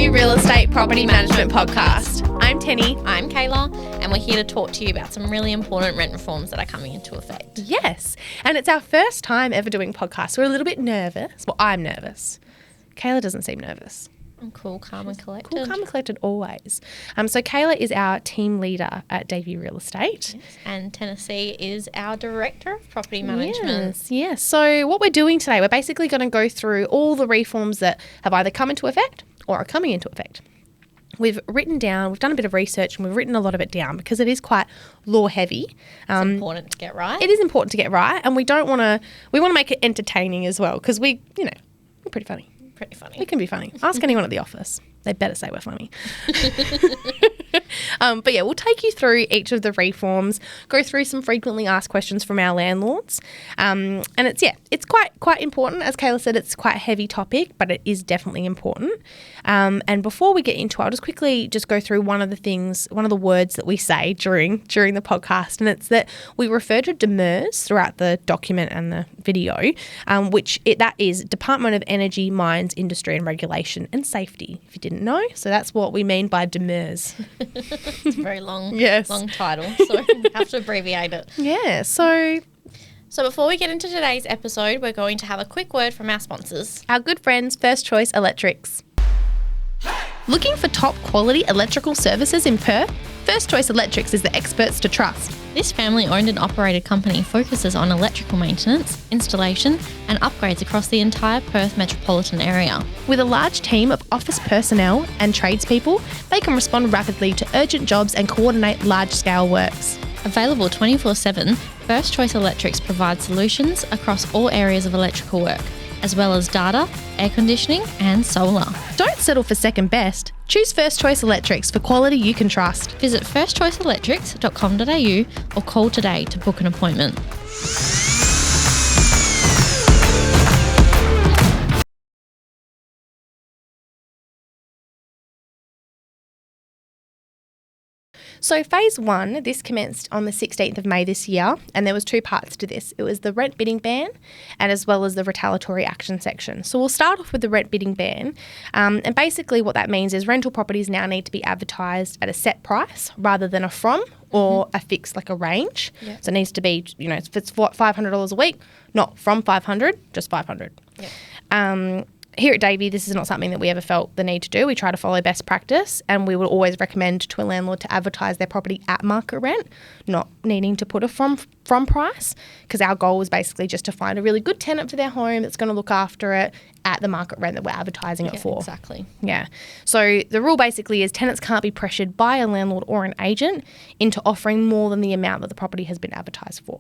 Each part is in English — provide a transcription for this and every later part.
Davey Real Estate Property Management Podcast. I'm Tenny. I'm Kayla, and we're here to talk to you about some really important rent reforms that are coming into effect. Yes, and it's our first time ever doing podcasts. We're a little bit nervous. Well, I'm nervous. Kayla doesn't seem nervous. I'm cool, calm and collected. Cool, calm and collected always. So Kayla is our team leader at Davey Real Estate. Yes. And Tennessee is our Director of Property Management. Yes. So what we're doing today, we're basically going to go through all the reforms that have either come into effect or are coming into effect. We've done a bit of research and we've written a lot of it down because it is quite law heavy. It's important to get right. It is important to get right, and we want to make it entertaining as well because we're pretty funny. Pretty funny. We can be funny. Ask anyone at the office. They better say we're funny. But yeah, we'll take you through each of the reforms, go through some frequently asked questions from our landlords. And it's quite important. As Kayla said, it's quite a heavy topic, but it is definitely important. And before we get into it, I'll just quickly go through one of the words that we say during the podcast, and it's that we refer to DEMIRS throughout the document and the video, that is Department of Energy, Mines, Industry and Regulation and Safety, if you didn't know. So that's what we mean by DEMIRS. It's a very long title, so we have to abbreviate it. Yeah, so before we get into today's episode, we're going to have a quick word from our sponsors. Our good friends, First Choice Electrics. Looking for top quality electrical services in Perth? First Choice Electrics is the experts to trust. This family-owned and operated company focuses on electrical maintenance, installation and upgrades across the entire Perth metropolitan area. With a large team of office personnel and tradespeople, they can respond rapidly to urgent jobs and coordinate large-scale works. Available 24/7, First Choice Electrics provides solutions across all areas of electrical work, as well as data, air conditioning and solar. Don't settle for second best. Choose First Choice Electrics for quality you can trust. Visit firstchoiceelectrics.com.au or call today to book an appointment. So phase 1, this commenced on the 16th of May this year, and there was 2 parts to this. It was the rent bidding ban and as well as the retaliatory action section. So we'll start off with the rent bidding ban. And basically what that means is rental properties now need to be advertised at a set price rather than a from or a fixed, like a range. Yep. So it needs to be, if it's $500 a week, not from 500, just 500. Yep. Here at Davey, this is not something that we ever felt the need to do. We try to follow best practice, and we would always recommend to a landlord to advertise their property at market rent, not needing to put a from price, because our goal was basically just to find a really good tenant for their home that's going to look after it at the market rent that we're advertising it for. Exactly. Yeah. So the rule basically is tenants can't be pressured by a landlord or an agent into offering more than the amount that the property has been advertised for.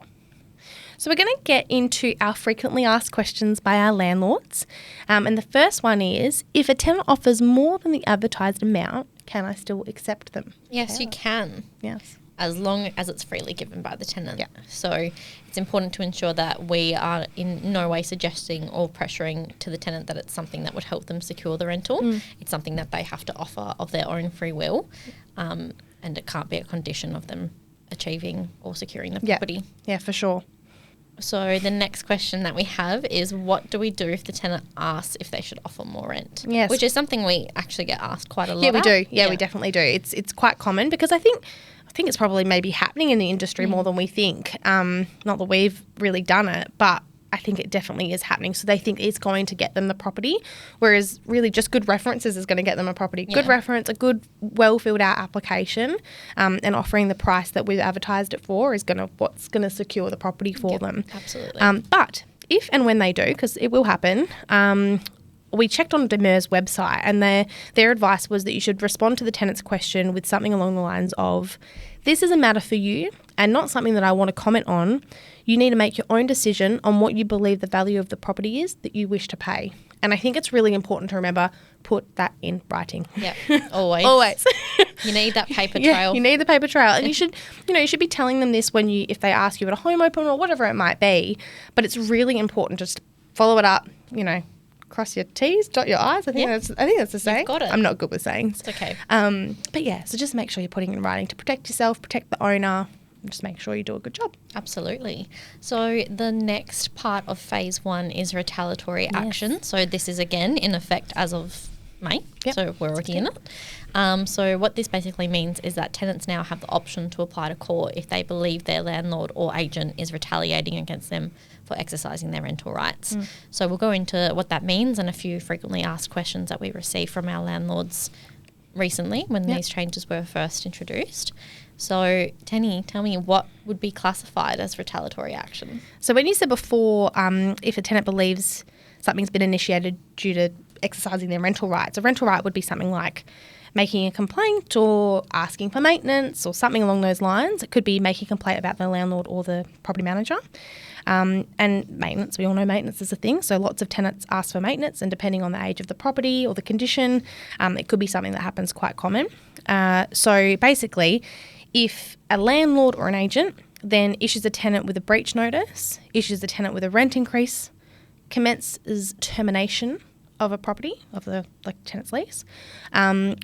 So we're going to get into our frequently asked questions by our landlords. And the first one is, if a tenant offers more than the advertised amount, can I still accept them? Yes, you can. Yes. As long as it's freely given by the tenant. Yeah. So it's important to ensure that we are in no way suggesting or pressuring to the tenant that it's something that would help them secure the rental. It's something that they have to offer of their own free will, and it can't be a condition of them achieving or securing the property. Yeah, for sure. So the next question that we have is, what do we do if the tenant asks if they should offer more rent? Yes. Which is something we actually get asked quite a lot. Yeah, we do. Yeah, we definitely do. It's quite common because I think it's probably maybe happening in the industry more than we think. Not that we've really done it, but I think it definitely is happening. So they think it's going to get them the property, whereas really just good references is going to get them a property. Good reference, a good, well filled out application, and offering the price that we've advertised it for is what's going to secure the property for them. Absolutely. But if and when they do, because it will happen, we checked on DEMIRS website, and their advice was that you should respond to the tenant's question with something along the lines of, "This is a matter for you and not something that I want to comment on. You need to make your own decision on what you believe the value of the property is that you wish to pay." And I think it's really important to remember, put that in writing. Yeah, always. Always. You need that paper trail. Yeah, you need the paper trail. And you should be telling them this if they ask you at a home open or whatever it might be. But it's really important just to follow it up, cross your T's, dot your I's. I think that's the saying. You've got it. I'm not good with sayings. It's okay. But yeah, so just make sure you're putting it in writing to protect yourself, protect the owner, and just make sure you do a good job. Absolutely. So the next part of phase 1 is retaliatory action. So this is again in effect as of May. Yep. So we're already in it. So what this basically means is that tenants now have the option to apply to court if they believe their landlord or agent is retaliating against them for exercising their rental rights. So we'll go into what that means and a few frequently asked questions that we received from our landlords recently when these changes were first introduced. So, Tenny, tell me what would be classified as retaliatory action? So when you said before, if a tenant believes something's been initiated due to exercising their rental rights, a rental right would be something like making a complaint or asking for maintenance or something along those lines. It could be making a complaint about the landlord or the property manager. And maintenance, we all know maintenance is a thing. So lots of tenants ask for maintenance, and depending on the age of the property or the condition, it could be something that happens quite common. So basically, if a landlord or an agent then issues a tenant with a breach notice, issues a tenant with a rent increase, commences termination of a property, of the tenant's lease,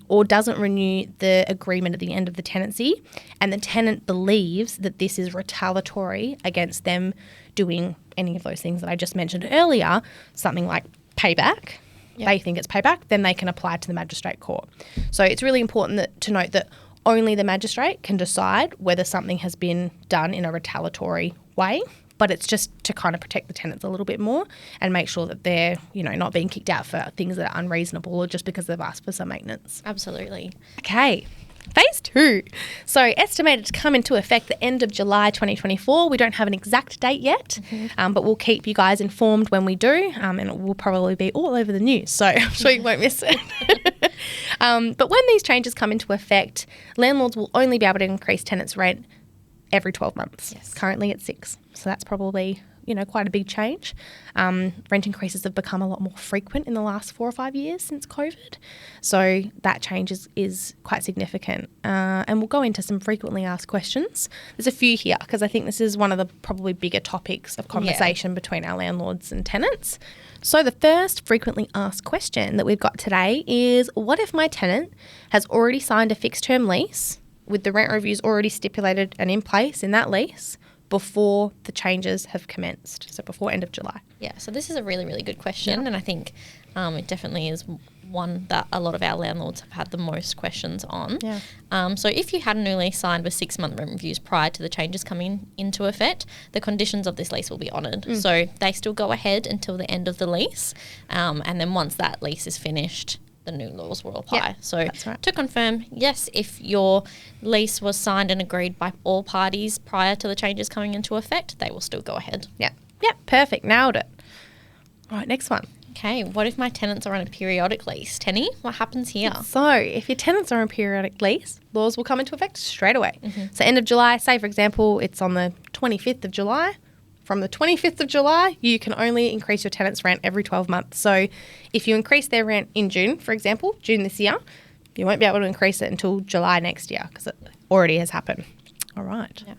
or doesn't renew the agreement at the end of the tenancy, and the tenant believes that this is retaliatory against them doing any of those things that I just mentioned earlier, something like payback, they think it's payback, then they can apply to the magistrate court. So it's really important to note that only the magistrate can decide whether something has been done in a retaliatory way, but it's just to kind of protect the tenants a little bit more and make sure that they're, not being kicked out for things that are unreasonable or just because they've asked for some maintenance. Absolutely. Okay. Phase 2. So estimated to come into effect the end of July 2024. We don't have an exact date yet, but we'll keep you guys informed when we do, and it will probably be all over the news, so I'm sure you won't miss it. But when these changes come into effect, landlords will only be able to increase tenants' rent every 12 months. Yes. Currently it's 6. So that's probably, quite a big change. Rent increases have become a lot more frequent in the last 4 or 5 years since COVID. So that change is quite significant. And we'll go into some frequently asked questions. There's a few here because I think this is one of the probably bigger topics of conversation between our landlords and tenants. So the first frequently asked question that we've got today is, what if my tenant has already signed a fixed term lease with the rent reviews already stipulated and in place in that lease before the changes have commenced, so before end of July? Yeah, so this is a really, really good question, and I think it definitely is one that a lot of our landlords have had the most questions on. Yeah. So if you had a new lease signed with 6-month rent reviews prior to the changes coming into effect, the conditions of this lease will be honoured. So they still go ahead until the end of the lease, and then once that lease is finished, the new laws will apply. Yep, so to confirm, yes, if your lease was signed and agreed by all parties prior to the changes coming into effect, they will still go ahead. Yeah. Perfect. Nailed it. All right, next one. Okay, what if my tenants are on a periodic lease? Tenny, what happens here? So if your tenants are on a periodic lease, laws will come into effect straight away. So end of July, say for example, it's on the 25th of July. From the 25th of July, you can only increase your tenant's rent every 12 months. So if you increase their rent in June, for example, June this year, you won't be able to increase it until July next year because it already has happened. All right. Yep.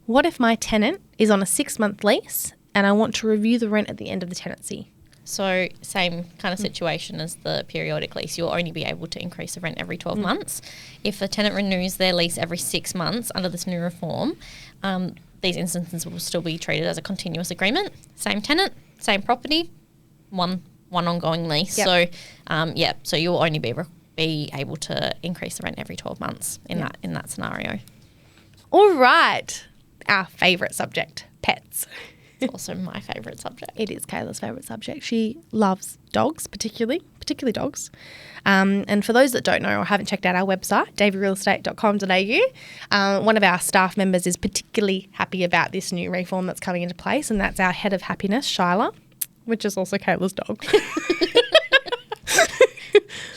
What if my tenant is on a 6-month lease and I want to review the rent at the end of the tenancy? So same kind of situation as the periodic lease. You'll only be able to increase the rent every 12 months. If a tenant renews their lease every 6 months under this new reform, these instances will still be treated as a continuous agreement. Same tenant, same property, one ongoing lease. Yep. So, so you'll only be able to increase the rent every 12 months in that scenario. All right. Our favourite subject, pets. It's also my favourite subject. It is Kayla's favourite subject. She loves dogs, particularly dogs. And for those that don't know or haven't checked out our website, daveyrealestate.com.au, one of our staff members is particularly happy about this new reform that's coming into place, and that's our head of happiness, Shyla, which is also Kayla's dog.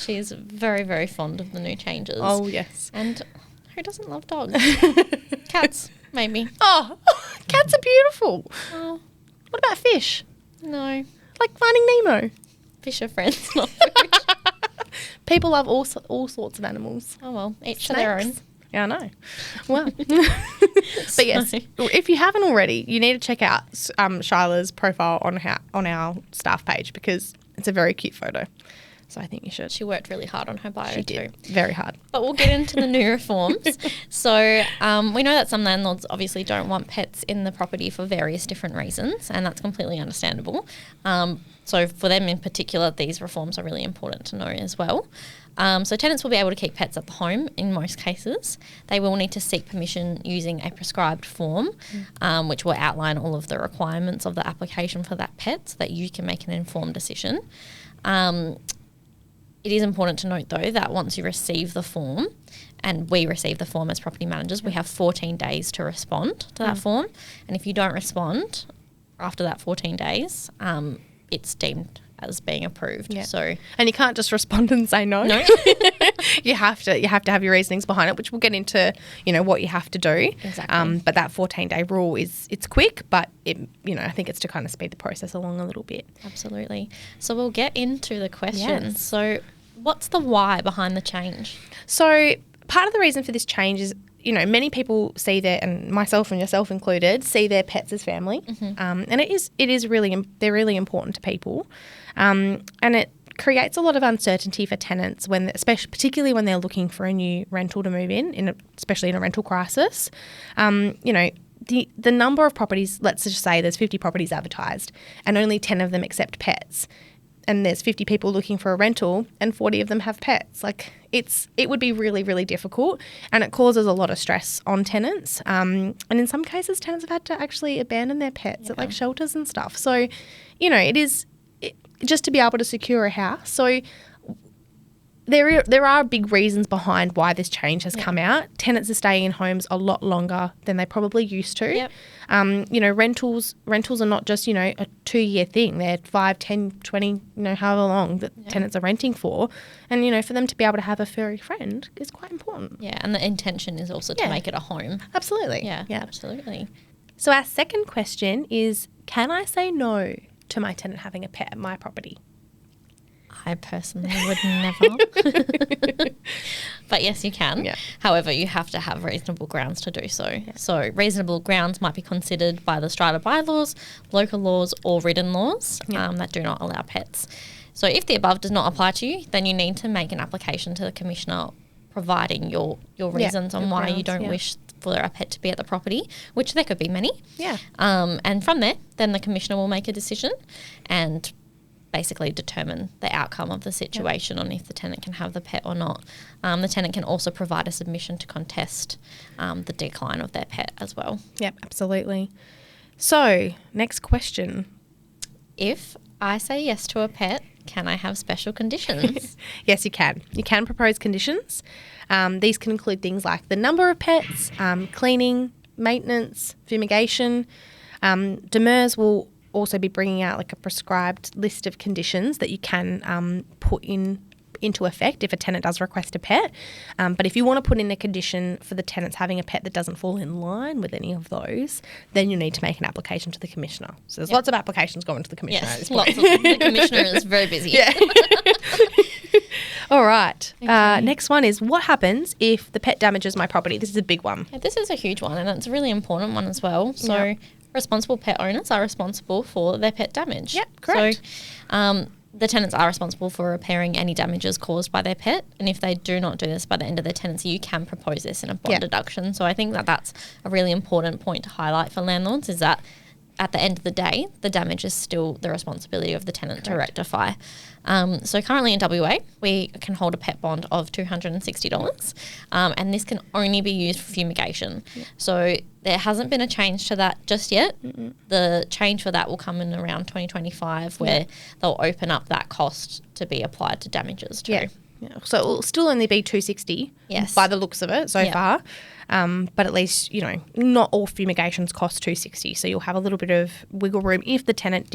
She is very, very fond of the new changes. Oh, yes. And who doesn't love dogs? Maybe. Oh, cats are beautiful. Oh. What about fish? No. Like Finding Nemo. Fish are friends, not food. People love all sorts of animals. Oh, well, each to their own. Yeah, I know. Well. But yes, if you haven't already, you need to check out Shyla's profile on our staff page because it's a very cute photo. So I think you should. She worked really hard on her bio She too. did. Very hard. But we'll get into the new reforms. So we know that some landlords obviously don't want pets in the property for various different reasons, and that's completely understandable. So for them in particular, these reforms are really important to know as well. So tenants will be able to keep pets at the home in most cases. They will need to seek permission using a prescribed form, which will outline all of the requirements of the application for that pet so that you can make an informed decision. It is important to note, though, that once you receive the form, and we receive the form as property managers, we have 14 days to respond to that form. And if you don't respond after that 14 days, it's deemed as being approved. Yeah. So, and you can't just respond and say no. No. you have to have your reasonings behind it, which we'll get into, what you have to do. Exactly. But that 14-day rule it's quick, but I think it's to kind of speed the process along a little bit. Absolutely. So we'll get into the questions. Yes. So what's the why behind the change? So part of the reason for this change is, many people see and myself and yourself included, see their pets as family. And it is really, they're really important to people. And it creates a lot of uncertainty for tenants particularly when they're looking for a new rental to move especially in a rental crisis. The number of properties, let's just say there's 50 properties advertised and only 10 of them accept pets. And there's 50 people looking for a rental and 40 of them have pets. It would be really, really difficult, and it causes a lot of stress on tenants. And in some cases, tenants have had to actually abandon their pets at shelters and stuff. So, it is just to be able to secure a house. So there are big reasons behind why this change has come out. Tenants are staying in homes a lot longer than they probably used to. Yep. Rentals are not just, a 2-year thing. They're 5, 10, 20, however long that tenants are renting for. And, for them to be able to have a furry friend is quite important. Yeah, and the intention is also to make it a home. Absolutely. Yeah, absolutely. So our second question is, can I say no to my tenant having a pet at my property? I personally would never. But yes, you can. Yeah. However, you have to have reasonable grounds to do so. Yeah. So reasonable grounds might be considered by the strata bylaws, local laws or written laws that do not allow pets. So if the above does not apply to you, then you need to make an application to the Commissioner providing your reasons on why you don't wish for a pet to be at the property, which there could be many. Yeah. And from there, then the Commissioner will make a decision and basically determine the outcome of the situation on if the tenant can have the pet or not. The tenant can also provide a submission to contest the decline of their pet as well. Yep, absolutely. So, next question. If I say yes to a pet, can I have special conditions? Yes, you can. You can propose conditions. These can include things like the number of pets, cleaning, maintenance, fumigation. Demers will also be bringing out a prescribed list of conditions that you can put into effect if a tenant does request a pet. But if you want to put in a condition for the tenants having a pet that doesn't fall in line with any of those, then you need to make an application to the Commissioner. So there's lots of applications going to the Commissioner at this point. The Commissioner is very busy. Yeah. All right. Okay. Next one is, what happens if the pet damages my property? This is a big one. Yeah, this is a huge one, and it's a really important one as well. So responsible pet owners are responsible for their pet damage. Yep, correct. So the tenants are responsible for repairing any damages caused by their pet, and if they do not do this by the end of their tenancy, you can propose this in a bond deduction. So I think that's a really important point to highlight for landlords, is that at the end of the day, the damage is still the responsibility of the tenant to rectify. So currently in WA, we can hold a pet bond of $260, and this can only be used for fumigation. Yep. So there hasn't been a change to that just yet. Mm-mm. The change for that will come in around 2025, where they'll open up that cost to be applied to damages too. Yeah. So it will still only be $260 by the looks of it so far. But at least, not all fumigations cost $260. So you'll have a little bit of wiggle room if the tenant's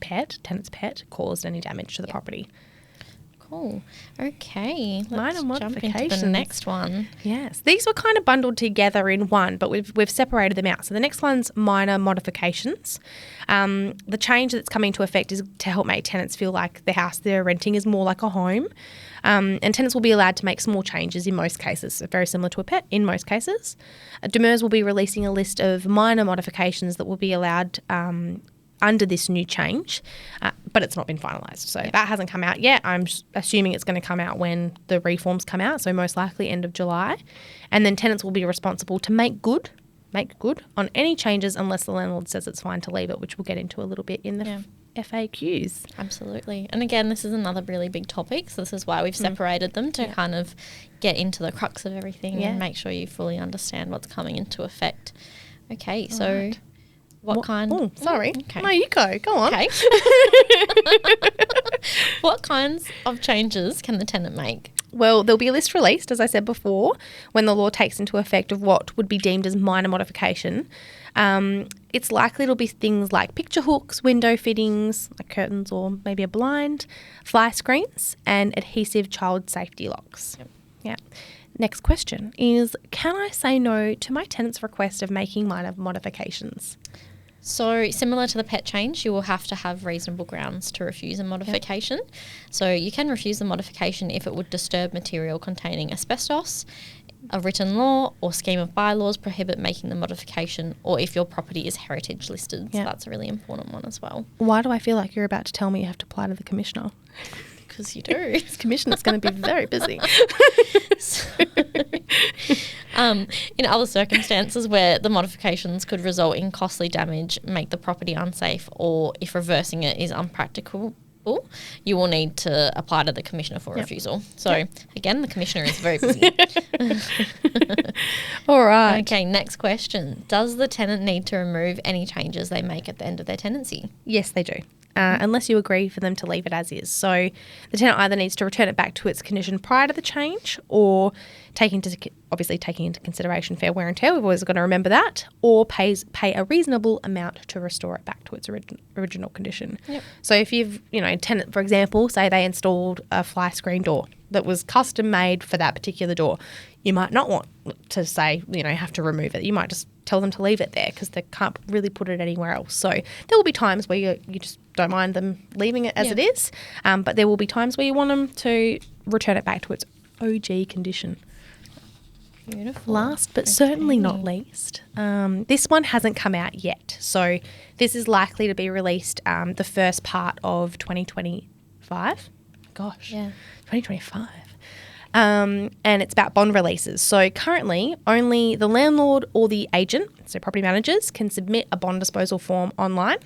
pet caused any damage to the property. Cool. Okay. Minor modifications. Jump into the next one. Yes. These were kind of bundled together in one, but we've separated them out. So the next one's minor modifications. The change that's coming into effect is to help make tenants feel like the house they're renting is more like a home. And tenants will be allowed to make small changes in most cases, so very similar to a pet in most cases. Demers will be releasing a list of minor modifications that will be allowed under this new change, but it's not been finalised. So that hasn't come out yet. I'm assuming it's going to come out when the reforms come out, so most likely end of July. And then tenants will be responsible to make good on any changes unless the landlord says it's fine to leave it, which we'll get into a little bit in the FAQs. Absolutely. And again, this is another really big topic, so this is why we've separated them to kind of get into the crux of everything and make sure you fully understand what's coming into effect. Okay, so what kind... Oh, sorry. Okay. No, you go. Go on. Okay. What kinds of changes can the tenant make? Well, there'll be a list released, as I said before, when the law takes into effect of what would be deemed as minor modification. It's likely it'll be things like picture hooks, window fittings, like curtains or maybe a blind, fly screens, and adhesive child safety locks. Yeah. Next question is, can I say no to my tenant's request of making minor modifications? So similar to the pet change, you will have to have reasonable grounds to refuse a modification. So you can refuse the modification if it would disturb material containing asbestos, a written law or scheme of bylaws prohibit making the modification, or if your property is heritage listed. So that's a really important one as well. Why do I feel like you're about to tell me you have to apply to the commissioner? Because you do. This commissioner's going to be very busy. In other circumstances where the modifications could result in costly damage, make the property unsafe, or if reversing it is unpractical, you will need to apply to the commissioner for refusal. So again, the commissioner is very busy. All right. Okay, next question. Does the tenant need to remove any changes they make at the end of their tenancy? Yes, they do. Unless you agree for them to leave it as is. So the tenant either needs to return it back to its condition prior to the change, or taking into consideration fair wear and tear, we've always got to remember that, or pay a reasonable amount to restore it back to its original condition. Yep. So if you've, tenant, for example, say they installed a fly screen door that was custom made for that particular door, you might not want to say, have to remove it. You might just tell them to leave it there because they can't really put it anywhere else. So there will be times where you just don't mind them leaving it as it is, but there will be times where you want them to return it back to its OG condition. Beautiful. Last but certainly not least, this one hasn't come out yet. So this is likely to be released the first part of 2025. Gosh, 2025. And it's about bond releases. So currently, only the landlord or the agent, so property managers, can submit a bond disposal form online.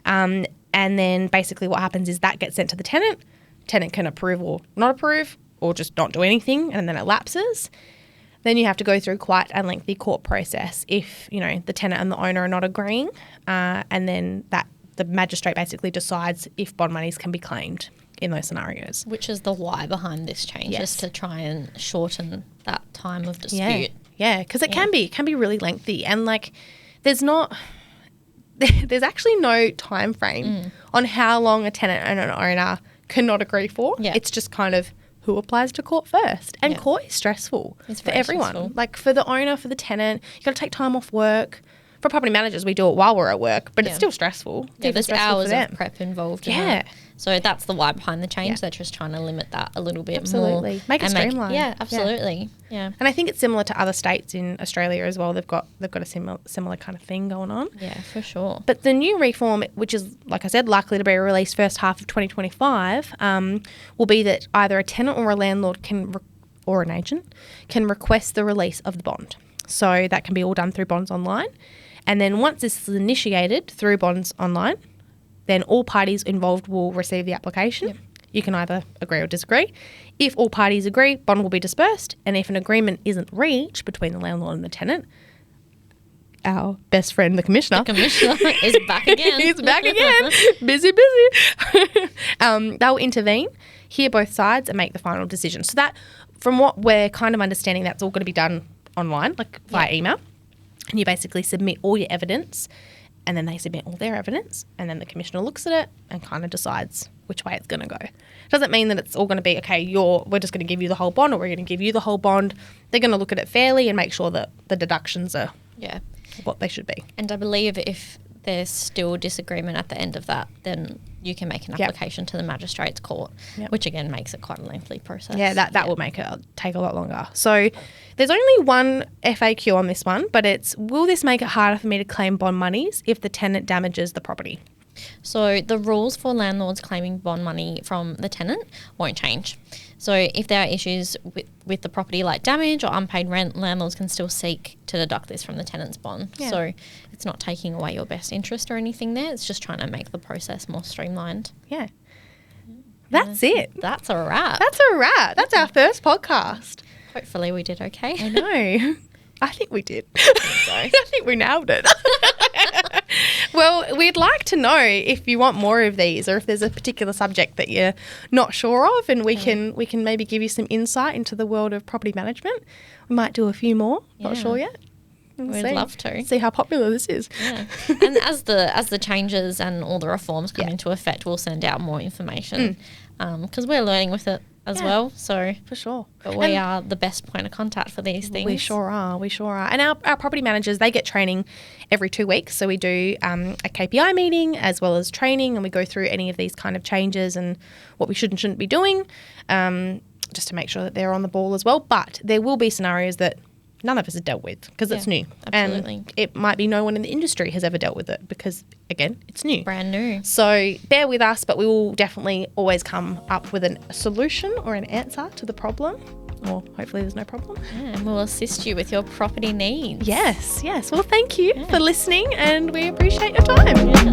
And then basically what happens is that gets sent to the tenant. Tenant can approve or not approve, or just not do anything, and then it lapses. Then you have to go through quite a lengthy court process if, the tenant and the owner are not agreeing. And then the magistrate basically decides if bond monies can be claimed in those scenarios. Which is the why behind this change, just to try and shorten that time of dispute. Yeah, because it can be really lengthy, and there's actually no time frame on how long a tenant and an owner cannot agree for. Yeah. It's just kind of who applies to court first, and court is stressful for everyone. Stressful. For the owner, for the tenant, you got to take time off work. For property managers, we do it while we're at work, but it's still stressful. Yeah, there's hours of prep involved. So that's the why behind the change. They're just trying to limit that a little bit more. Make it streamlined. Absolutely. Yeah. And I think it's similar to other states in Australia as well. They've got a similar kind of thing going on. Yeah, for sure. But the new reform, which is, like I said, likely to be released first half of 2025, will be that either a tenant or a landlord or an agent can request the release of the bond. So that can be all done through Bonds Online. And then once this is initiated through Bonds Online, then all parties involved will receive the application. Yep. You can either agree or disagree. If all parties agree, bond will be dispersed. And if an agreement isn't reached between the landlord and the tenant, our best friend, the commissioner. Is back again. He's back again. Busy. They'll intervene, hear both sides, and make the final decision. So that, from what we're kind of understanding, that's all going to be done online, via email. And you basically submit all your evidence, and then they submit all their evidence, and then the commissioner looks at it and kind of decides which way it's going to go. It doesn't mean that it's all going to be, okay, we're just going to give you the whole bond, or we're going to give you the whole bond. They're going to look at it fairly and make sure that the deductions are what they should be. And I believe if there's still disagreement at the end of that, then you can make an application to the magistrate's court, which again makes it quite a lengthy process. Yeah, that will make it take a lot longer. So there's only one FAQ on this one, but it's, will this make it harder for me to claim bond monies if the tenant damages the property? So the rules for landlords claiming bond money from the tenant won't change. So if there are issues with the property like damage or unpaid rent, landlords can still seek to deduct this from the tenant's bond. Yeah. So it's not taking away your best interest or anything there. It's just trying to make the process more streamlined. Yeah. That's it. That's a wrap. That's a wrap. That's our first podcast. Hopefully we did okay. I know. I think we did. I think we nailed it. Well, we'd like to know if you want more of these, or if there's a particular subject that you're not sure of, and we can maybe give you some insight into the world of property management. We might do a few more. Not sure yet. We'd love to see how popular this is. Yeah, and as the changes and all the reforms come into effect, we'll send out more information because we're learning with it as well. So for sure, but we are the best point of contact for these things. We sure are. And our property managers, they get training every 2 weeks. So we do a KPI meeting as well as training, and we go through any of these kind of changes and what we should and shouldn't be doing, just to make sure that they're on the ball as well. But there will be scenarios that none of us have dealt with because it's new. Absolutely. And it might be no one in the industry has ever dealt with it because, again, it's new. Brand new. So bear with us, but we will definitely always come up with a solution or an answer to the problem, or hopefully there's no problem. Yeah, and we'll assist you with your property needs. Yes. Well, thank you for listening, and we appreciate your time.